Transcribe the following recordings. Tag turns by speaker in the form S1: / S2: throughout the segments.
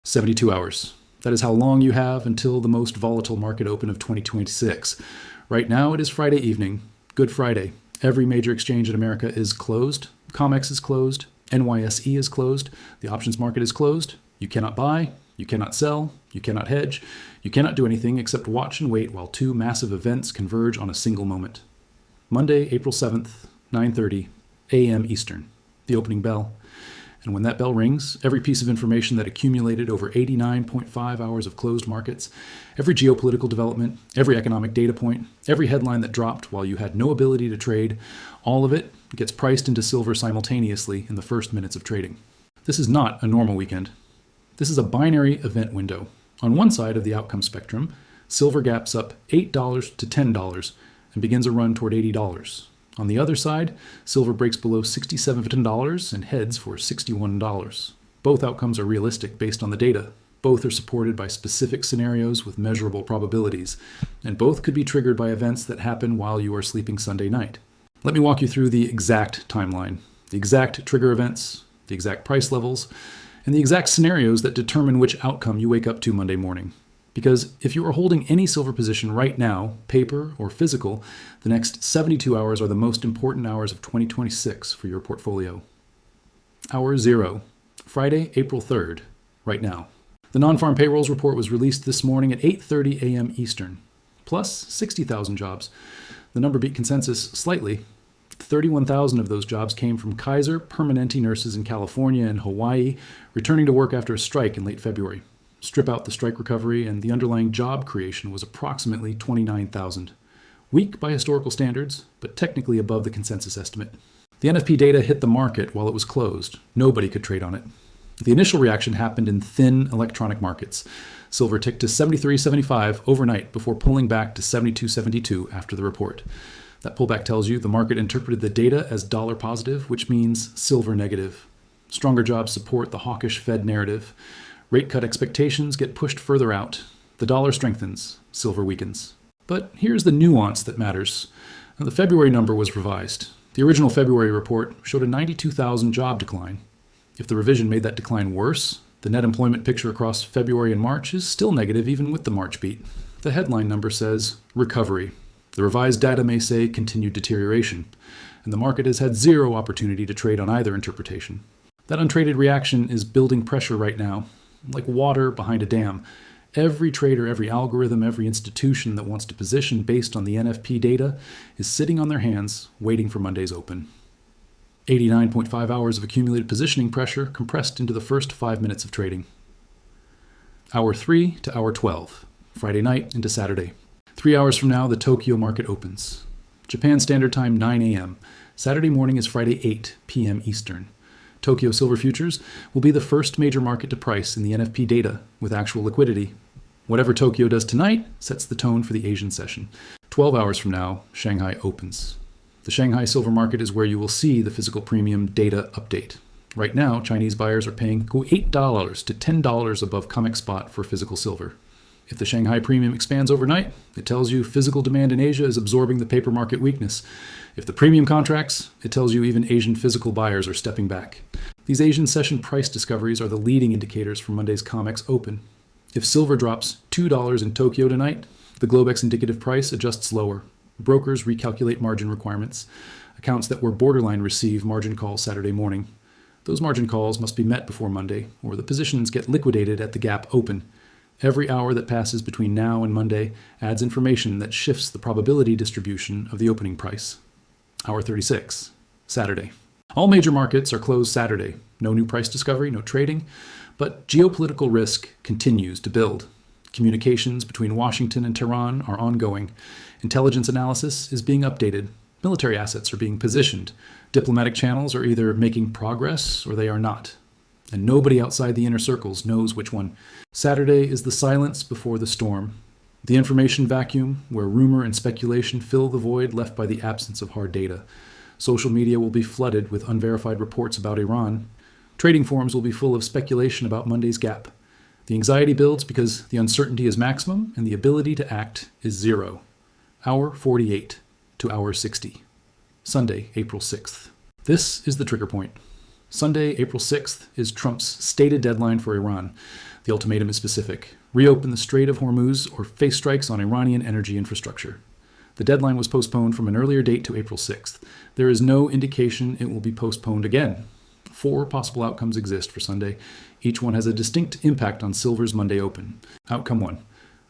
S1: 72 hours. That is how long you have until the most volatile market open of 2026. Right now it is Friday evening, Good Friday. Every major exchange in America is closed. COMEX is closed. NYSE is closed. The options market is closed. You cannot buy. You cannot sell. You cannot hedge. You cannot do anything except watch and wait while two massive events converge on a single moment. Monday, April 7th, 9:30 a.m. Eastern, the opening bell. And when that bell rings, every piece of information that accumulated over 89.5 hours of closed markets, every geopolitical development, every economic data point, every headline that dropped while you had no ability to trade, all of it gets priced into silver simultaneously in the first minutes of trading. This is not a normal weekend. This is a binary event window. On one side of the outcome spectrum, silver gaps up $8 to $10 and begins a run toward $80. On the other side, silver breaks below $67 and heads for $61. Both outcomes are realistic based on the data. Both are supported by specific scenarios with measurable probabilities, and both could be triggered by events that happen while you are sleeping Sunday night. Let me walk you through the exact timeline, the exact trigger events, the exact price levels, and the exact scenarios that determine which outcome you wake up to Monday morning. Because if you are holding any silver position right now, paper or physical, the next 72 hours are the most important hours of 2026 for your portfolio. Hour 0, Friday, April 3rd, right now. The non-farm payrolls report was released this morning at 8:30 a.m. Eastern, plus 60,000 jobs. The number beat consensus slightly. 31,000 of those jobs came from Kaiser Permanente nurses in California and Hawaii, returning to work after a strike in late February. Strip out the strike recovery, and the underlying job creation was approximately 29,000. Weak by historical standards, but technically above the consensus estimate. The NFP data hit the market while it was closed. Nobody could trade on it. The initial reaction happened in thin electronic markets. Silver ticked to 73.75 overnight before pulling back to 72.72 after the report. That pullback tells you the market interpreted the data as dollar positive, which means silver negative. Stronger jobs support the hawkish Fed narrative. Rate cut expectations get pushed further out. The dollar strengthens, silver weakens. But here's the nuance that matters. Now, the February number was revised. The original February report showed a 92,000 job decline. If the revision made that decline worse, the net employment picture across February and March is still negative even with the March beat. The headline number says recovery. The revised data may say continued deterioration, and the market has had zero opportunity to trade on either interpretation. That untraded reaction is building pressure right now, like water behind a dam. Every trader, every algorithm, every institution that wants to position based on the NFP data is sitting on their hands, waiting for Monday's open. 89.5 hours of accumulated positioning pressure compressed into the first 5 minutes of trading. Hour 3 to hour 12, Friday night into Saturday. 3 hours from now, the Tokyo market opens. Japan Standard Time, 9 a.m. Saturday morning is Friday, 8 p.m. Eastern. Tokyo silver futures will be the first major market to price in the NFP data with actual liquidity. Whatever Tokyo does tonight sets the tone for the Asian session. 12 hours from now, Shanghai opens. The Shanghai silver market is where you will see the physical premium data update. Right now, Chinese buyers are paying $8 to $10 above COMEX spot for physical silver. If the Shanghai premium expands overnight, it tells you physical demand in Asia is absorbing the paper market weakness. If the premium contracts, it tells you even Asian physical buyers are stepping back. These Asian session price discoveries are the leading indicators for Monday's COMEX open. If silver drops $2 in Tokyo tonight, the Globex indicative price adjusts lower. Brokers recalculate margin requirements. Accounts that were borderline receive margin calls Saturday morning. Those margin calls must be met before Monday, or the positions get liquidated at the gap open. Every hour that passes between now and Monday adds information that shifts the probability distribution of the opening price. Hour 36, Saturday. All major markets are closed Saturday. No new price discovery, no trading, but geopolitical risk continues to build. Communications between Washington and Tehran are ongoing. Intelligence analysis is being updated. Military assets are being positioned. Diplomatic channels are either making progress or they are not. And nobody outside the inner circles knows which one. Saturday is the silence before the storm. The information vacuum, where rumor and speculation fill the void left by the absence of hard data. Social media will be flooded with unverified reports about Iran. Trading forums will be full of speculation about Monday's gap. The anxiety builds because the uncertainty is maximum and the ability to act is zero. Hour 48 to hour 60. Sunday, April 6th. This is the trigger point. Sunday, April 6th, is Trump's stated deadline for Iran. The ultimatum is specific: reopen the Strait of Hormuz or face strikes on Iranian energy infrastructure. The deadline was postponed from an earlier date to April 6th. There is no indication it will be postponed again. 4 possible outcomes exist for Sunday. Each one has a distinct impact on silver's Monday open. Outcome 1.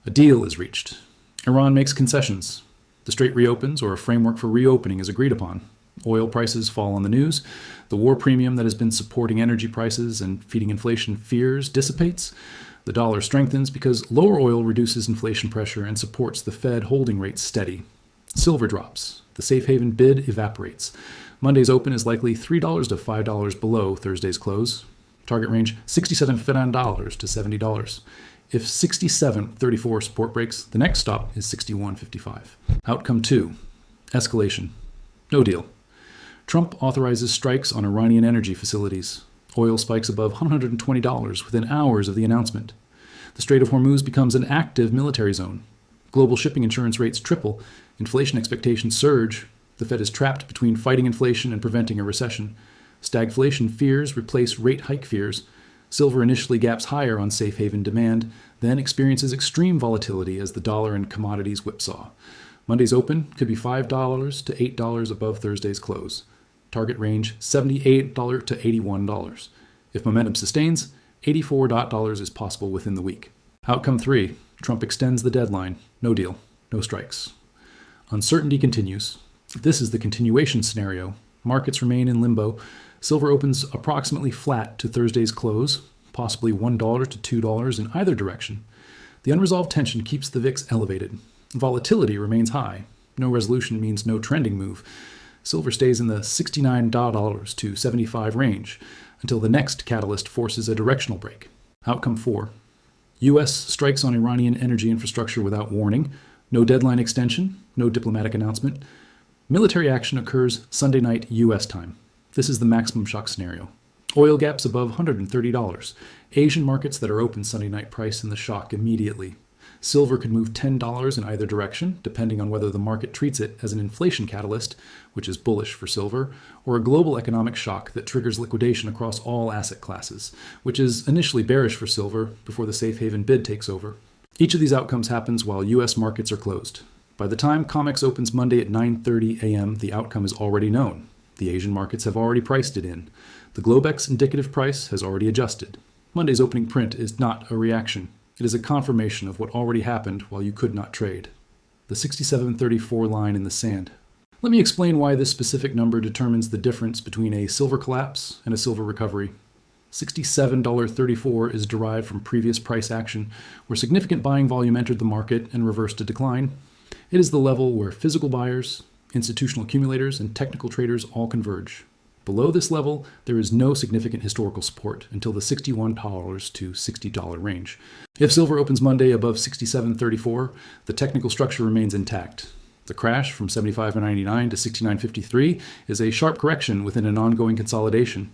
S1: A deal is reached. Iran makes concessions. The strait reopens, or a framework for reopening is agreed upon. Oil prices fall on the news. The war premium that has been supporting energy prices and feeding inflation fears dissipates. The dollar strengthens because lower oil reduces inflation pressure and supports the Fed holding rates steady. Silver drops. The safe haven bid evaporates. Monday's open is likely $3 to $5 below Thursday's close. Target range $67 to $70. If 67.34 support breaks, the next stop is 61.55. Outcome 2. Escalation. No deal. Trump authorizes strikes on Iranian energy facilities. Oil spikes above $120 within hours of the announcement. The Strait of Hormuz becomes an active military zone. Global shipping insurance rates triple. Inflation expectations surge. The Fed is trapped between fighting inflation and preventing a recession. Stagflation fears replace rate hike fears. Silver initially gaps higher on safe haven demand, then experiences extreme volatility as the dollar and commodities whipsaw. Monday's open could be $5 to $8 above Thursday's close. Target range $78 to $81. If momentum sustains, $84 is possible within the week. Outcome 3. Trump extends the deadline. No deal. No strikes. Uncertainty continues. This is the continuation scenario. Markets remain in limbo. Silver opens approximately flat to Thursday's close, possibly $1 to $2 in either direction. The unresolved tension keeps the VIX elevated. Volatility remains high. No resolution means no trending move. Silver stays in the $69 to $75 range until the next catalyst forces a directional break. Outcome 4. U.S. strikes on Iranian energy infrastructure without warning. No deadline extension. No diplomatic announcement. Military action occurs Sunday night U.S. time. This is the maximum shock scenario. Oil gaps above $130. Asian markets that are open Sunday night price in the shock immediately. Silver could move $10 in either direction, depending on whether the market treats it as an inflation catalyst, which is bullish for silver, or a global economic shock that triggers liquidation across all asset classes, which is initially bearish for silver before the safe haven bid takes over. Each of these outcomes happens while U.S. markets are closed. By the time COMEX opens Monday at 9:30 a.m., the outcome is already known. The Asian markets have already priced it in. The Globex indicative price has already adjusted. Monday's opening print is not a reaction. It is a confirmation of what already happened while you could not trade. The 67.34 line in the sand. Let me explain why this specific number determines the difference between a silver collapse and a silver recovery. $67.34 is derived from previous price action, where significant buying volume entered the market and reversed a decline. It is the level where physical buyers, institutional accumulators, and technical traders all converge. Below this level, there is no significant historical support until the $61 to $60 range. If silver opens Monday above $67.34, the technical structure remains intact. The crash from $75.99 to $69.53 is a sharp correction within an ongoing consolidation.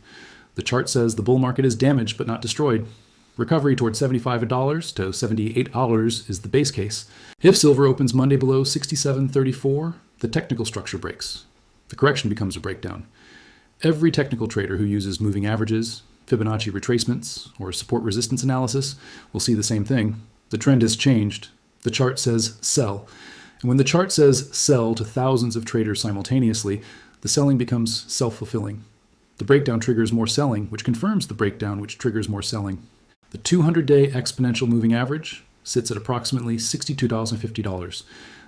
S1: The chart says the bull market is damaged but not destroyed. Recovery toward $75 to $78 is the base case. If silver opens Monday below $67.34, the technical structure breaks. The correction becomes a breakdown. Every technical trader who uses moving averages, Fibonacci retracements, or support resistance analysis will see the same thing. The trend has changed. The chart says sell. And when the chart says sell to thousands of traders simultaneously, the selling becomes self-fulfilling. The breakdown triggers more selling, which confirms the breakdown, which triggers more selling. The 200-day exponential moving average sits at approximately $62.50.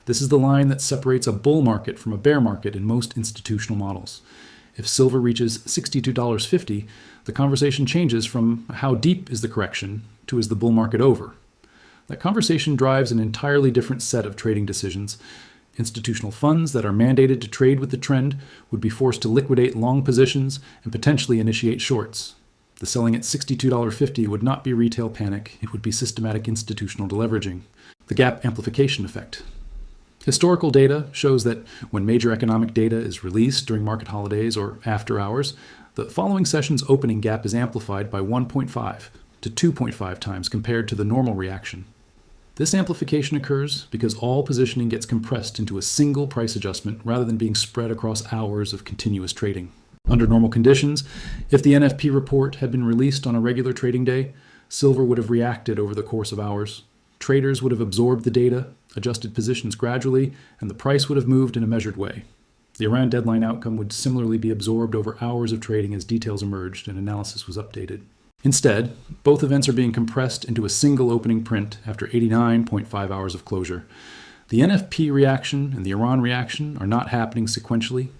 S1: This is the line that separates a bull market from a bear market in most institutional models. If silver reaches $62.50, the conversation changes from how deep is the correction to is the bull market over. That conversation drives an entirely different set of trading decisions. Institutional funds that are mandated to trade with the trend would be forced to liquidate long positions and potentially initiate shorts. The selling at $62.50 would not be retail panic, it would be systematic institutional deleveraging. The gap amplification effect. Historical data shows that when major economic data is released during market holidays or after hours, the following session's opening gap is amplified by 1.5 to 2.5 times compared to the normal reaction. This amplification occurs because all positioning gets compressed into a single price adjustment rather than being spread across hours of continuous trading. Under normal conditions, if the NFP report had been released on a regular trading day, Silver would have reacted over the course of hours. Traders would have absorbed the data, adjusted positions gradually, and the price would have moved in a measured way. The Iran deadline outcome would similarly be absorbed over hours of trading as details emerged and analysis was updated. Instead, both events are being compressed into a single opening print after 89.5 hours of closure. The NFP reaction and the Iran reaction are not happening sequentially.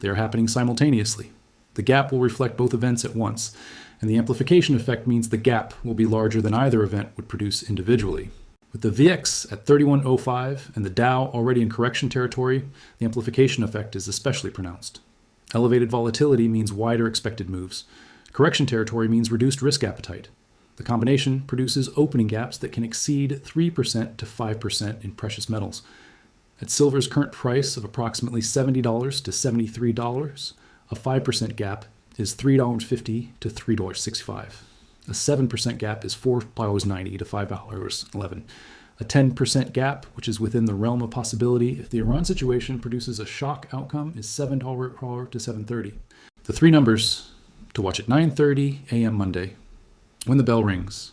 S1: They are happening simultaneously. The gap will reflect both events at once, and the amplification effect means the gap will be larger than either event would produce individually. With the VX at 3105 and the Dow already in correction territory, the amplification effect is especially pronounced. Elevated volatility means wider expected moves. Correction territory means reduced risk appetite. The combination produces opening gaps that can exceed 3% to 5% in precious metals. At silver's current price of approximately $70 to $73, a 5% gap is $3.50 to $3.65. A 7% gap is $4.90 to $5.11. A 10% gap, which is within the realm of possibility if the Iran situation produces a shock outcome, is $7 to $7.30. The three numbers to watch at 9:30 a.m. Monday. When the bell rings.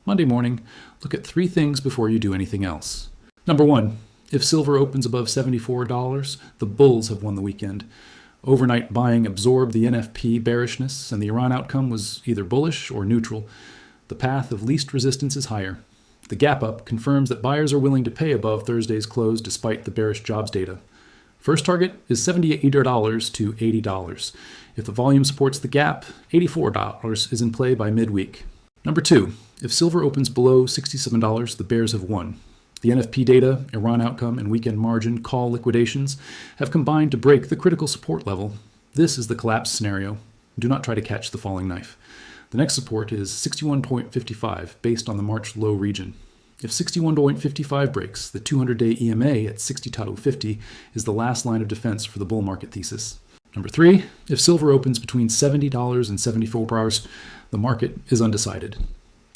S1: Monday morning, look at three things before you do anything else. Number one, if silver opens above $74, the bulls have won the weekend. Overnight buying absorbed the NFP bearishness, and the Iran outcome was either bullish or neutral. The path of least resistance is higher. The gap up confirms that buyers are willing to pay above Thursday's close despite the bearish jobs data. First target is $78 to $80. If the volume supports the gap, $84 is in play by midweek. Number two, if silver opens below $67, the bears have won. The NFP data, Iran outcome, and weekend margin call liquidations have combined to break the critical support level. This is the collapse scenario. Do not try to catch the falling knife. The next support is 61.55 based on the March low region. If 61.55 breaks, the 200-day EMA at 60.50 is the last line of defense for the bull market thesis. Number three, if silver opens between $70 and $74, the market is undecided.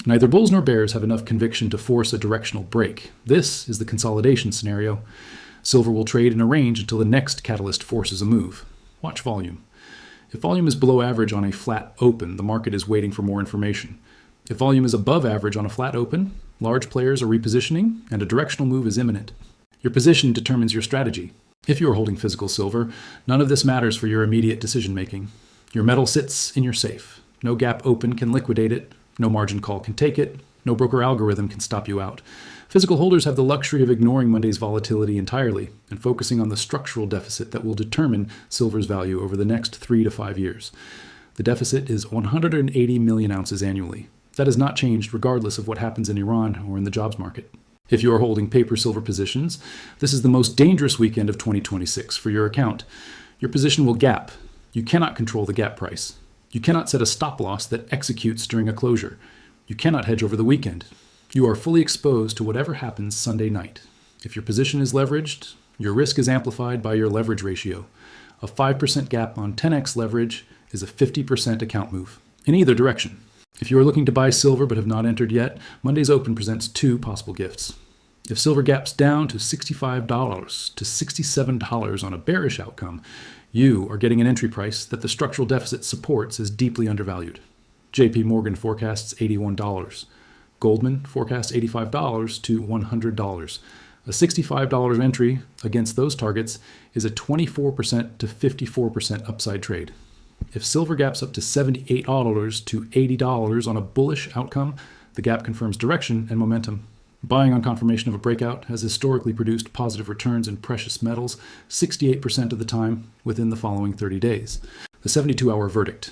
S1: Neither bulls nor bears have enough conviction to force a directional break. This is the consolidation scenario. Silver will trade in a range until the next catalyst forces a move. Watch volume. If volume is below average on a flat open, the market is waiting for more information. If volume is above average on a flat open, large players are repositioning and a directional move is imminent. Your position determines your strategy. If you are holding physical silver, none of this matters for your immediate decision making. Your metal sits in your safe. No gap open can liquidate it. No margin call can take it. No broker algorithm can stop you out. Physical holders have the luxury of ignoring Monday's volatility entirely and focusing on the structural deficit that will determine silver's value over the next 3 to 5 years. The deficit is 180 million ounces annually. That has not changed regardless of what happens in Iran or in the jobs market. If you are holding paper silver positions, this is the most dangerous weekend of 2026 for your account. Your position will gap. You cannot control the gap price. You cannot set a stop loss that executes during a closure. You cannot hedge over the weekend. You are fully exposed to whatever happens Sunday night. If your position is leveraged, your risk is amplified by your leverage ratio. A 5% gap on 10x leverage is a 50% account move, in either direction. If you are looking to buy silver but have not entered yet, Monday's open presents two possible gifts. If silver gaps down to $65 to $67 on a bearish outcome, you are getting an entry price that the structural deficit supports as deeply undervalued. JP Morgan forecasts $81. Goldman forecasts $85 to $100. A $65 entry against those targets is a 24% to 54% upside trade. If silver gaps up to $78 to $80 on a bullish outcome, the gap confirms direction and momentum. Buying on confirmation of a breakout has historically produced positive returns in precious metals 68% of the time within the following 30 days. The 72-hour verdict.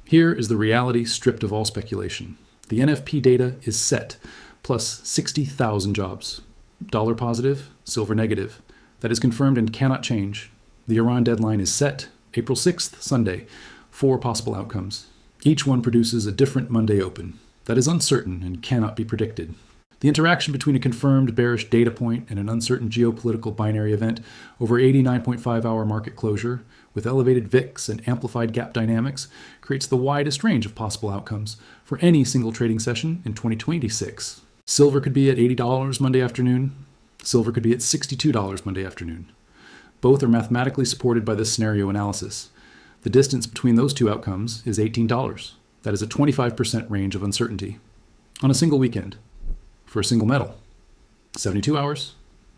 S1: Here is the reality stripped of all speculation. The NFP data is set, plus 60,000 jobs. Dollar positive, silver negative. That is confirmed and cannot change. The Iran deadline is set, April 6th, Sunday. 4 possible outcomes. Each one produces a different Monday open. That is uncertain and cannot be predicted. The interaction between a confirmed bearish data point and an uncertain geopolitical binary event over 89.5-hour market closure with elevated VIX and amplified gap dynamics creates the widest range of possible outcomes for any single trading session in 2026. Silver could be at $80 Monday afternoon. Silver could be at $62 Monday afternoon. Both are mathematically supported by this scenario analysis. The distance between those two outcomes is $18. That is a 25% range of uncertainty. on a single weekend for a single medal. 72 hours,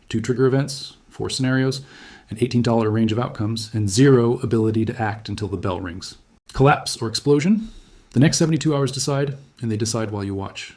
S1: 2 trigger events, 4 scenarios, an $18 range of outcomes, and 0 ability to act until the bell rings. Collapse or explosion? The next 72 hours decide, and they decide while you watch.